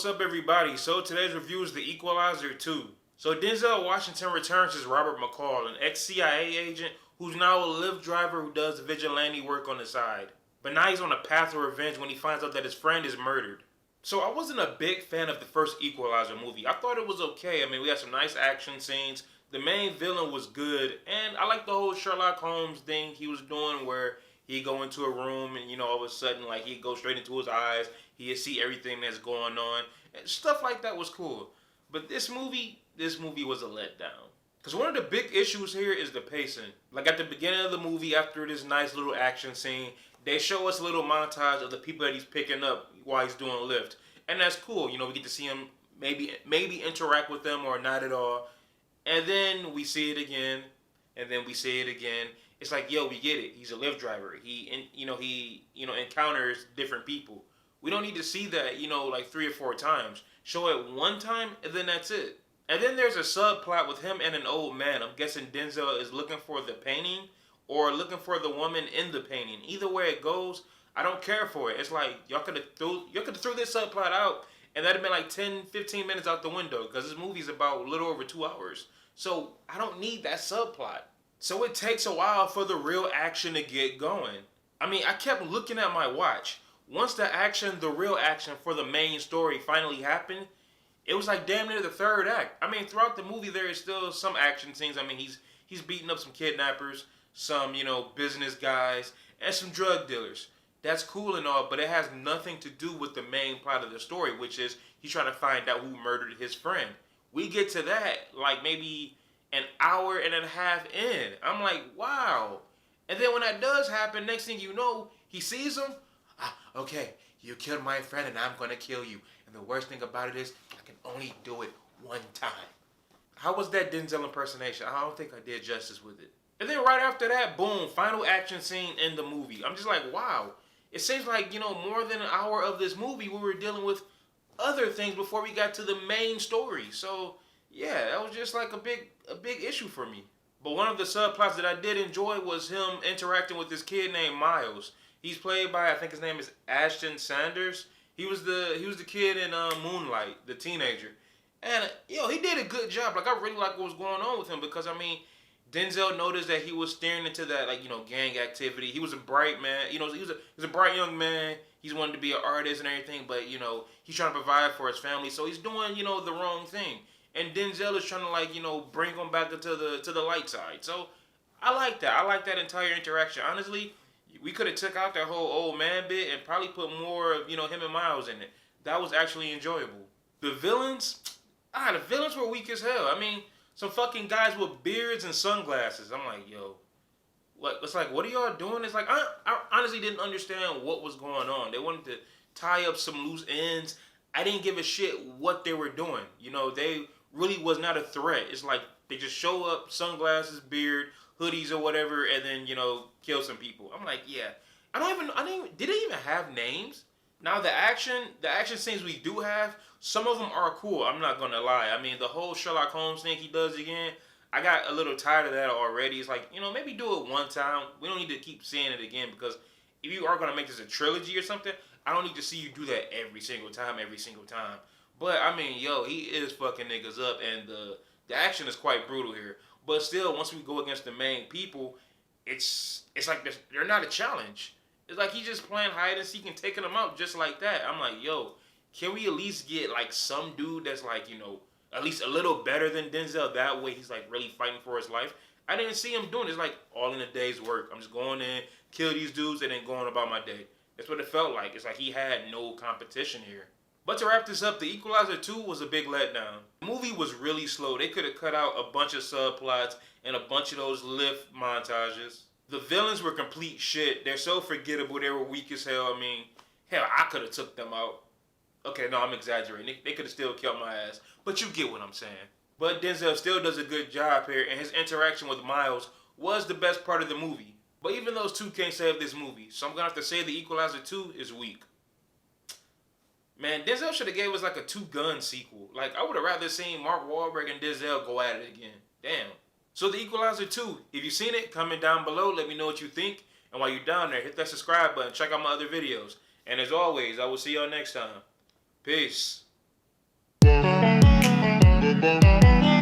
What's up, everybody? So today's review is The Equalizer 2. So Denzel Washington returns as Robert McCall, an ex-CIA agent who's now a Lyft driver who does vigilante work on the side. But now he's on a path of revenge when he finds out that his friend is murdered. So I wasn't a big fan of the first Equalizer movie. I thought it was okay. I mean, we had some nice action scenes. The main villain was good, and I like the whole Sherlock Holmes thing he was doing where he'd go into a room and, all of a sudden, like, he'd go straight into his eyes. He'd see everything that's going on. And stuff like that was cool. But this movie was a letdown. Because one of the big issues here is the pacing. Like, at the beginning of the movie, after this nice little action scene, they show us a little montage of the people that he's picking up while he's doing Lyft. And that's cool. We get to see him maybe interact with them or not at all. And then we see it again. And then we see it again. It's like, yo, we get it. He's a Lyft driver. He encounters different people. We don't need to see that, like 3 or 4 times. Show it one time, and then that's it. And then there's a subplot with him and an old man. I'm guessing Denzel is looking for the painting or looking for the woman in the painting. Either way it goes, I don't care for it. It's like, y'all could have threw this subplot out, and that'd have been like 10, 15 minutes out the window, because this movie's about a little over 2 hours. So I don't need that subplot. So it takes a while for the real action to get going. I mean, I kept looking at my watch. Once the real action for the main story finally happened, it was like damn near the third act. I mean, throughout the movie there is still some action scenes. I mean, he's beating up some kidnappers, some, business guys, and some drug dealers. That's cool and all, but it has nothing to do with the main plot of the story, which is he's trying to find out who murdered his friend. We get to that like maybe an hour and a half in. I'm like, wow. And then when that does happen, next thing you know, he sees him. Okay, you killed my friend and I'm gonna kill you. And the worst thing about it is, I can only do it one time. How was that Denzel impersonation? I don't think I did justice with it. And then right after that, boom, final action scene in the movie. I'm just like, wow. It seems like, more than an hour of this movie, we were dealing with other things before we got to the main story. So, yeah, that was just like a big issue for me. But one of the subplots that I did enjoy was him interacting with this kid named Miles. He's played by, I think his name is Ashton Sanders. He was the kid in Moonlight, the teenager. And, he did a good job. Like, I really like what was going on with him because, I mean, Denzel noticed that he was steering into that, like, gang activity. He was a bright man. He was a bright young man. He's wanted to be an artist and everything, but, he's trying to provide for his family. So he's doing, the wrong thing. And Denzel is trying to, like, bring him back to the light side. So I like that. I like that entire interaction. Honestly, we could have took out that whole old man bit and probably put more of, him and Miles in it. That was actually enjoyable. The villains were weak as hell. I mean, some fucking guys with beards and sunglasses. I'm like, yo, what? It's like, what are y'all doing? It's like, I honestly didn't understand what was going on. They wanted to tie up some loose ends. I didn't give a shit what they were doing. They really was not a threat. It's like they just show up, sunglasses, beard, hoodies or whatever, and then, kill some people. I'm like, yeah. Did they even have names? Now the action scenes we do have, some of them are cool. I'm not gonna lie. I mean, the whole Sherlock Holmes thing he does again, I got a little tired of that already. It's like, maybe do it one time. We don't need to keep seeing it again, because if you are gonna make this a trilogy or something, I don't need to see you do that every single time. But I mean, yo, he is fucking niggas up, and the action is quite brutal here. But still, once we go against the main people, it's like they're not a challenge. It's like he's just playing hide and seek and taking them out just like that. I'm like, yo, can we at least get like some dude that's like, at least a little better than Denzel? That way he's like really fighting for his life. I didn't see him doing it. It's like all in a day's work. I'm just going in, kill these dudes, and then going about my day. That's what it felt like. It's like he had no competition here. But to wrap this up, The Equalizer 2 was a big letdown. The movie was really slow. They could have cut out a bunch of subplots and a bunch of those Lyft montages. The villains were complete shit. They're so forgettable. They were weak as hell. I mean, hell, I could have took them out. Okay, no, I'm exaggerating. They could have still killed my ass. But you get what I'm saying. But Denzel still does a good job here, and his interaction with Miles was the best part of the movie. But even those two can't save this movie. So I'm going to have to say The Equalizer 2 is weak. Man, Denzel should have gave us like a 2-gun sequel. Like, I would have rather seen Mark Wahlberg and Denzel go at it again. Damn. So The Equalizer 2, if you've seen it, comment down below. Let me know what you think. And while you're down there, hit that subscribe button. Check out my other videos. And as always, I will see y'all next time. Peace. bum bum.